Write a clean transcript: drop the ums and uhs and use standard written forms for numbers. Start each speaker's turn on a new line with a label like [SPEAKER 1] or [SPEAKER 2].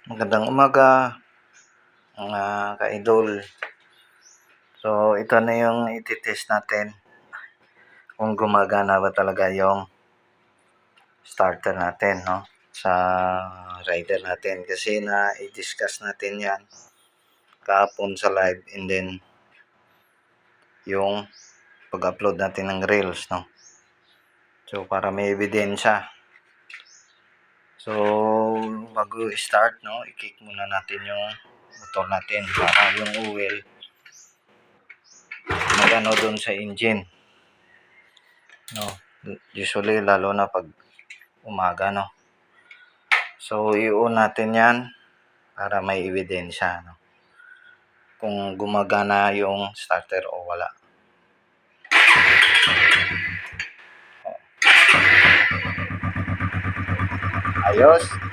[SPEAKER 1] Magandang umaga, mga ka-idol. So, ito na yung iti-test natin kung gumagana ba talaga yung starter natin, no? Sa rider natin. Kasi na-discuss natin yan kahapon sa live, and then yung pag-upload natin ng reels, no? So, para may ebidensya. So, bago start, no, i-kick muna natin yung motor natin para yung oil magano doon sa engine, no, usually lalo na pag umaga, no. So i-on natin yan para may ebidensya, no, kung gumagana yung starter o wala. Ayos.